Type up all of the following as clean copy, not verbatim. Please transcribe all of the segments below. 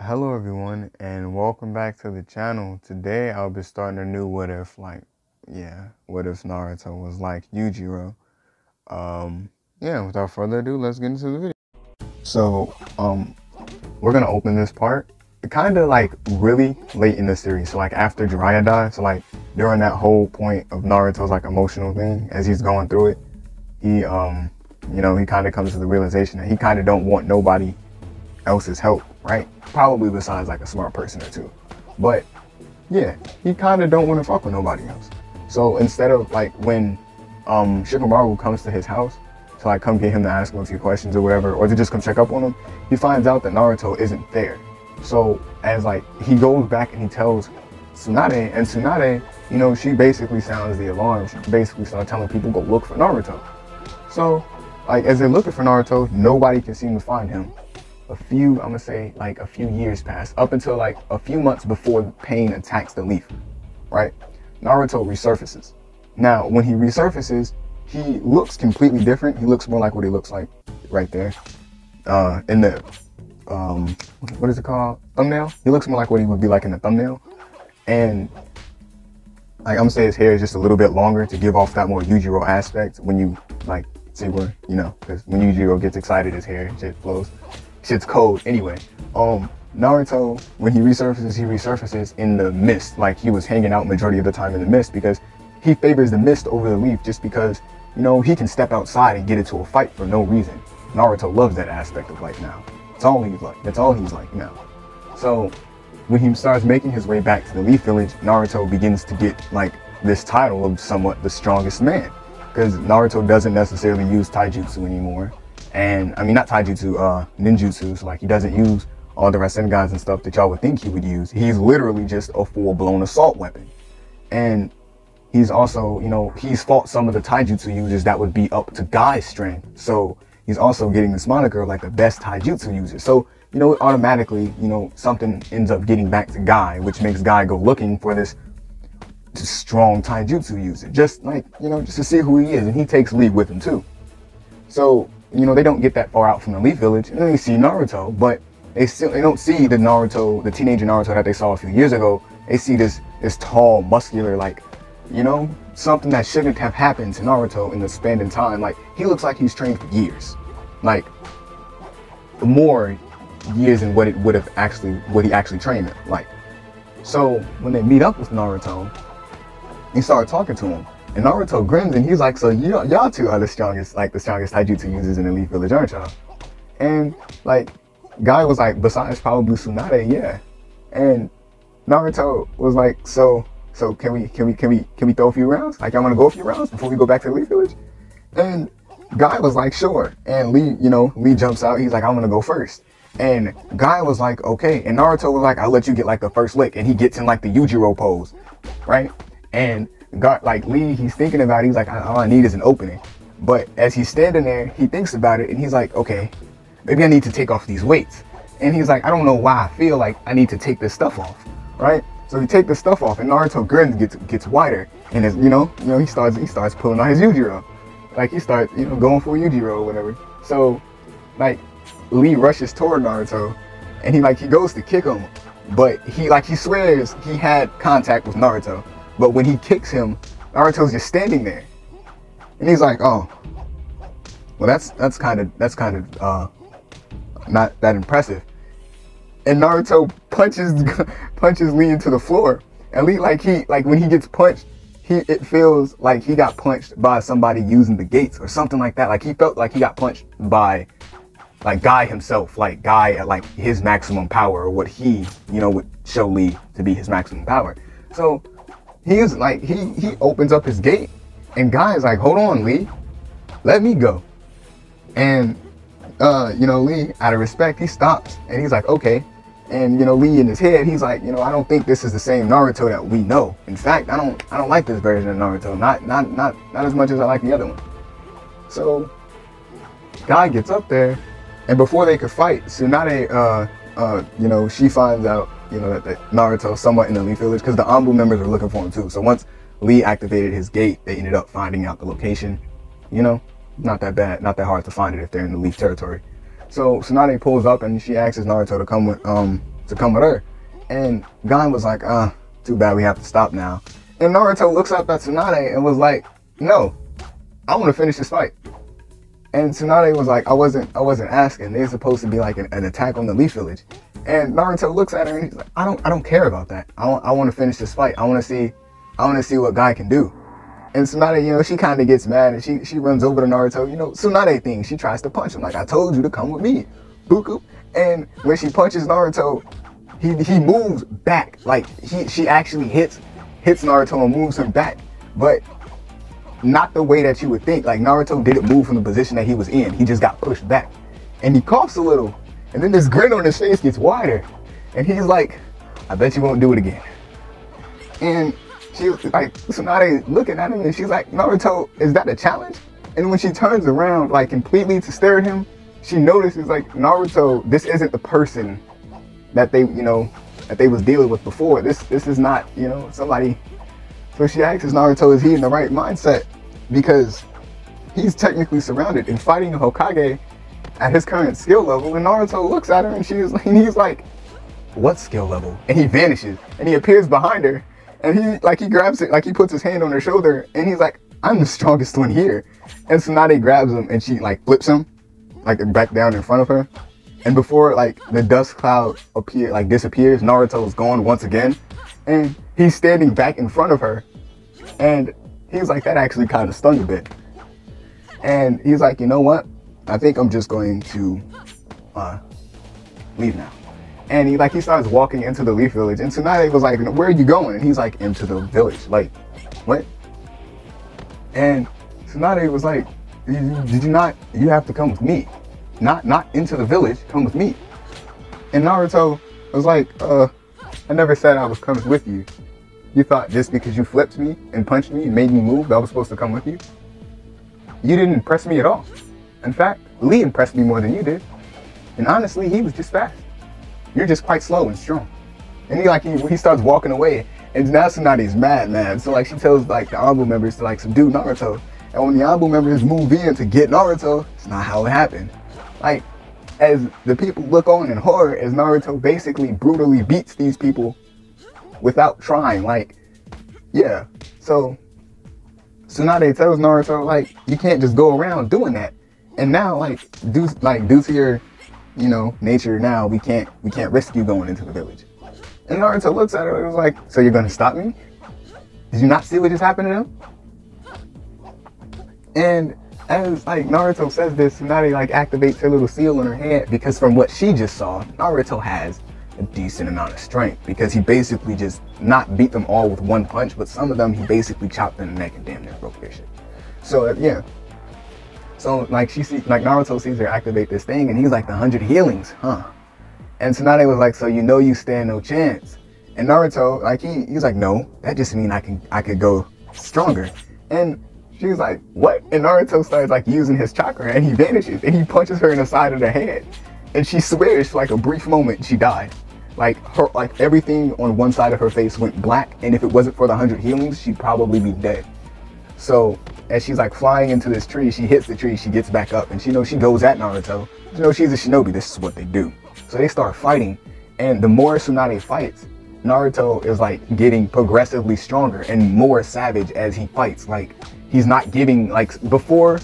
Hello everyone and welcome back to the channel. Today I'll be starting a new what if, what if Naruto was like Yujiro. Without further ado, let's get into the video. So, we're gonna open this part kind of like really late in the series. So like after Jiraiya died, so like during that whole point of Naruto's like emotional thing, as he's going through it, he he kind of comes to the realization that he kind of don't want nobody else's help, right? Probably besides like a smart person or two. But yeah, he kind of don't want to fuck with nobody else. So instead of like when Shikamaru comes to his house to like come get him to ask him a few questions or whatever, or to just come check up on him, he finds out that Naruto isn't there. So as like he goes back and he tells Tsunade, and Tsunade, she basically sounds the alarm. She basically starts telling people go look for Naruto. So like as they're looking for Naruto, nobody can seem to find him. I'm gonna say like a few years pass, up until like a few months before Pain attacks the leaf, right? Naruto resurfaces. Now, when he resurfaces, he looks completely different. He looks more like what he looks like right there. In the, what is it called? Thumbnail? He looks more like what he would be like in the thumbnail. And like I'm gonna say his hair is just a little bit longer to give off that more Yujiro aspect when you like see where, because when Yujiro gets excited, his hair shit flows. Shit's cold. Anyway, Naruto, when he resurfaces in the mist. Like he was hanging out majority of the time in the mist because he favors the mist over the leaf just because, he can step outside and get into a fight for no reason. Naruto loves that aspect of life now. That's all he's like now. So when he starts making his way back to the Leaf Village, Naruto begins to get like this title of somewhat the strongest man, because Naruto doesn't necessarily use taijutsu anymore. And I mean, not taijutsu, ninjutsu. So like he doesn't use all the Rasengan and stuff that y'all would think he would use. He's literally just a full-blown assault weapon. And he's also, he's fought some of the taijutsu users that would be up to Guy's strength. So he's also getting this moniker of like the best taijutsu user. So, automatically, something ends up getting back to Guy, which makes Guy go looking for this strong taijutsu user. Just like, just to see who he is. And he takes Lee with him too. So, they don't get that far out from the Leaf Village, and then they see Naruto, but they don't see the Naruto, the teenager Naruto that they saw a few years ago. They see this tall, muscular, like, something that shouldn't have happened to Naruto in the span of time. Like, he looks like he's trained for years, like more years than what he actually trained in. Like, so when they meet up with Naruto, he started talking to him. And Naruto grins and he's like, so y'all two are the strongest taijutsu users in the Leaf Village, aren't y'all? And like, Guy was like, besides probably Tsunade, yeah. And Naruto was like, so can we throw a few rounds? Like, I want to go a few rounds before we go back to the Leaf Village? And Guy was like, sure. And Lee jumps out. He's like, I'm gonna go first. And Guy was like, okay. And Naruto was like, I'll let you get like the first lick. And he gets in like the Yujiro pose, right? And God, like Lee, he's thinking about it. He's like, all I need is an opening. But as he's standing there, he thinks about it and he's like, okay, maybe I need to take off these weights. And he's like, I don't know why I feel like I need to take this stuff off, right? So he takes the stuff off and Naruto grins, gets wider, and as he starts pulling on his Yujiro, like he starts going for Yujiro or whatever. So like Lee rushes toward Naruto and he goes to kick him, but he swears he had contact with Naruto. But when he kicks him, Naruto's just standing there, and he's like, "Oh, well, that's kind of not that impressive." And Naruto punches Lee into the floor, and Lee when he gets punched, it feels like he got punched by somebody using the gates or something like that. Like he felt like he got punched by like Guy himself, like Guy at like his maximum power, or what he would show Lee to be his maximum power. So he is like, he opens up his gate and Guy is like, hold on, Lee, let me go. And, Lee, out of respect, he stops and he's like, okay. And, Lee in his head, he's like, I don't think this is the same Naruto that we know. In fact, I don't like this version of Naruto. Not as much as I like the other one. So Guy gets up there, and before they could fight, Tsunade, she finds out, that Naruto's somewhat in the Leaf Village, because the Anbu members are looking for him too. So once Lee activated his gate, they ended up finding out the location. Not that bad, not that hard to find it if they're in the Leaf territory. So Tsunade pulls up and she asks Naruto to come to come with her. And Gon was like, too bad we have to stop now. And Naruto looks up at Tsunade and was like, no, I want to finish this fight. And Tsunade was like, I wasn't asking. They're supposed to be like an attack on the Leaf Village. And Naruto looks at her and he's like, I don't care about that. I want to finish this fight. I want to see what Guy can do. And Tsunade, you know, she kind of gets mad and she runs over to Naruto. You know, Tsunade thing, she tries to punch him. Like, I told you to come with me. Buku. And when she punches Naruto, he moves back. Like, she actually hits Naruto and moves him back. But not the way that you would think. Like, Naruto didn't move from the position that he was in. He just got pushed back. And he coughs a little. And then this grin on his face gets wider. And he's like, I bet you won't do it again. And she like, Tsunade looking at him and she's like, Naruto, is that a challenge? And when she turns around, like, completely to stare at him, she notices, like, Naruto, this isn't the person that they, you know, that they was dealing with before. This is not, you know, somebody. So she asks Naruto, is he in the right mindset? Because he's technically surrounded and fighting a Hokage at his current skill level. And Naruto looks at her and he's like, what skill level? And he vanishes and he appears behind her. And he grabs it, like, he puts his hand on her shoulder and he's like, I'm the strongest one here. And Tsunade grabs him and she, like, flips him, like, back down in front of her. And before, like, the dust cloud disappears, Naruto's gone once again. And he's standing back in front of her. And he's like, that actually kind of stung a bit. And he's like, you know what? I think I'm just going to leave now. And he starts walking into the Leaf Village. And Tsunade was like, where are you going? And he's like, into the village. Like, what? And Tsunade was like, did you not, you have to come with me. Not into the village, come with me. And Naruto was like, I never said I was coming with you. You thought just because you flipped me and punched me and made me move, that I was supposed to come with you? You didn't impress me at all. In fact, Lee impressed me more than you did. And honestly, he was just fast. You're just quite slow and strong. And he starts walking away, and now Tsunade's mad. So, like, she tells, like, the Anbu members to, like, subdue Naruto. And when the Anbu members move in to get Naruto, it's not how it happened. Like, as the people look on in horror as Naruto basically brutally beats these people without trying. Like, yeah. So Tsunade tells Naruto, like, you can't just go around doing that. And now, like, due to your, you know, nature now, we can't risk you going into the village. And Naruto looks at her and was like, so you're gonna stop me? Did you not see what just happened to them? And as, like, Naruto says this, Tsunade, like, activates her little seal on her head, because from what she just saw, Naruto has a decent amount of strength, because he basically just not beat them all with one punch, but some of them he basically chopped in the neck and damn near broke their shit. So yeah. So, like, Naruto sees her activate this thing, and he's like, the 100 healings, huh? And Tsunade was like, so you know you stand no chance. And Naruto, like, he's like, no, that just means I could go stronger. And she's like, what? And Naruto starts, like, using his chakra, and he vanishes, and he punches her in the side of the head. And she swears for, like, a brief moment she died. Like, everything on one side of her face went black, and if it wasn't for the 100 healings, she'd probably be dead. So as she's, like, flying into this tree, she hits the tree, she gets back up, and she goes at Naruto. You know, she's a shinobi, this is what they do. So they start fighting, and the more Tsunade fights, Naruto is, like, getting progressively stronger and more savage as he fights. Like, he's not giving, like, before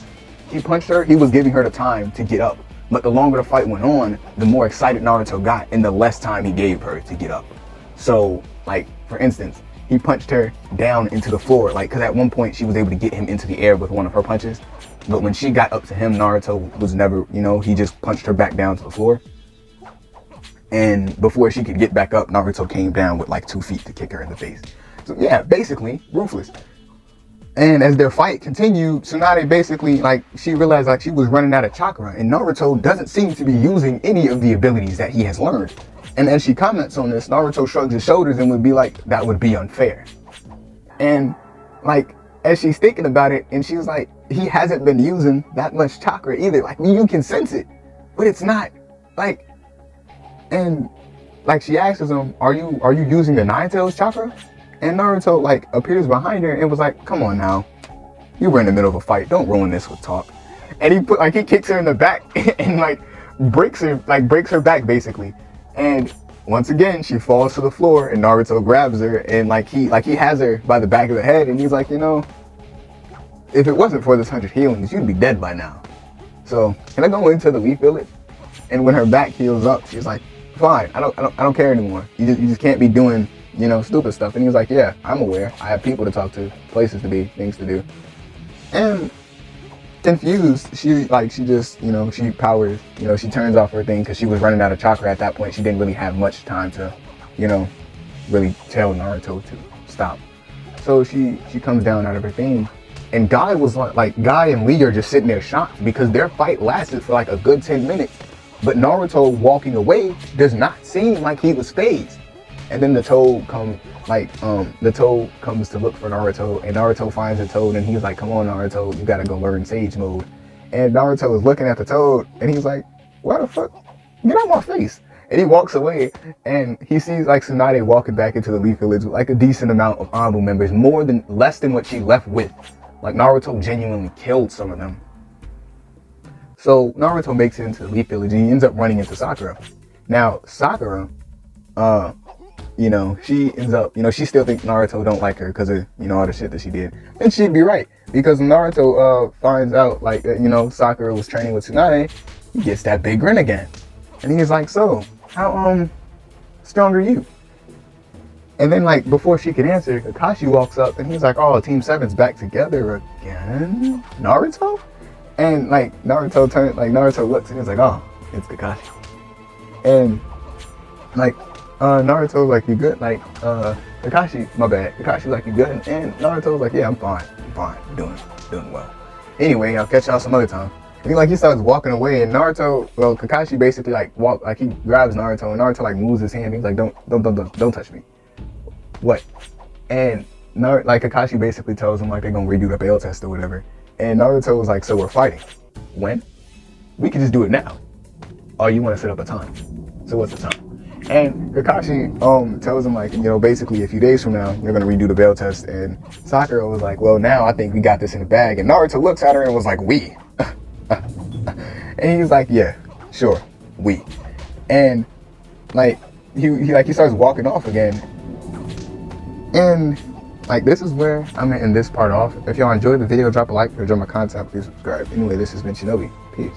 he punched her, he was giving her the time to get up. But the longer the fight went on, the more excited Naruto got and the less time he gave her to get up. So, like, for instance, he punched her down into the floor, like, because at one point she was able to get him into the air with one of her punches. But when she got up to him, Naruto was never, you know, he just punched her back down to the floor. And before she could get back up, Naruto came down with, like, 2 feet to kick her in the face. So yeah, basically, ruthless. And as their fight continued, Tsunade basically, like, she realized, like, she was running out of chakra, and Naruto doesn't seem to be using any of the abilities that he has learned. And as she comments on this, Naruto shrugs his shoulders and would be like, that would be unfair. And, like, as she's thinking about it, and she's like, he hasn't been using that much chakra either. Like, you can sense it, but it's not, like, and, like, she asks him, are you using the Nine Tails chakra? And Naruto, like, appears behind her and was like, come on now, you were in the middle of a fight, don't ruin this with talk. And he kicks her in the back and, like, breaks her back basically. And once again, she falls to the floor, and Naruto grabs her, and like he has her by the back of the head, and he's like, you know, if it wasn't for this 100 healings, you'd be dead by now. So can I go into the Leaf Village? And when her back heals up, she's like, fine, I don't care anymore. You just can't be doing, you know, stupid stuff. And he was like, yeah, I'm aware. I have people to talk to, places to be, things to do. And confused, she just, you know, she powers, you know, she turns off her thing because she was running out of chakra at that point. She didn't really have much time to, you know, really tell Naruto to stop. So she comes down out of her thing, and Guy was like Guy and Lee are just sitting there shocked because their fight lasted for like a good 10 minutes. But Naruto walking away does not seem like he was phased. And then the Toad comes to look for Naruto, and Naruto finds the Toad, and he's like, come on, Naruto, you gotta go learn Sage Mode. And Naruto is looking at the Toad, and he's like, what the fuck? Get out of my face. And he walks away, and he sees like Tsunade walking back into the Leaf Village with like a decent amount of honorable members, less than what she left with. Like Naruto genuinely killed some of them. So Naruto makes it into the Leaf Village, and he ends up running into Sakura. Now, Sakura, you know, she ends up, you know, she still thinks Naruto don't like her because of, you know, all the shit that she did. And she'd be right, because Naruto finds out, like, you know, Sakura was training with Tsunade, he gets that big grin again. And he's like, so, how, strong are you? And then, like, before she could answer, Kakashi walks up, and he's like, oh, Team 7's back together again? Naruto? And, like, Naruto looks, and he's like, oh, it's Kakashi. And, like, Naruto's like, you good? Like, Kakashi, my bad. Kakashi's like, you good? And Naruto's like, yeah, I'm fine, doing well. Anyway, I'll catch y'all some other time. And he starts walking away, and Kakashi basically he grabs Naruto, and Naruto like moves his hand. He's like, don't touch me. What? And Kakashi basically tells him like they're gonna redo the bail test or whatever. And Naruto was like, so we're fighting. When? We can just do it now. Oh, you want to set up a time? So what's the time? And Kakashi tells him, like, you know, basically a few days from now, you're going to redo the bail test. And Sakura was like, well, now I think we got this in the bag. And Naruto looks at her and was like, we. And he's like, yeah, sure, we. And, like, he starts walking off again. And, like, this is where I'm going to end this part off. If y'all enjoyed the video, drop a like. If you enjoyed my content, please subscribe. Anyway, this has been Shinobi. Peace.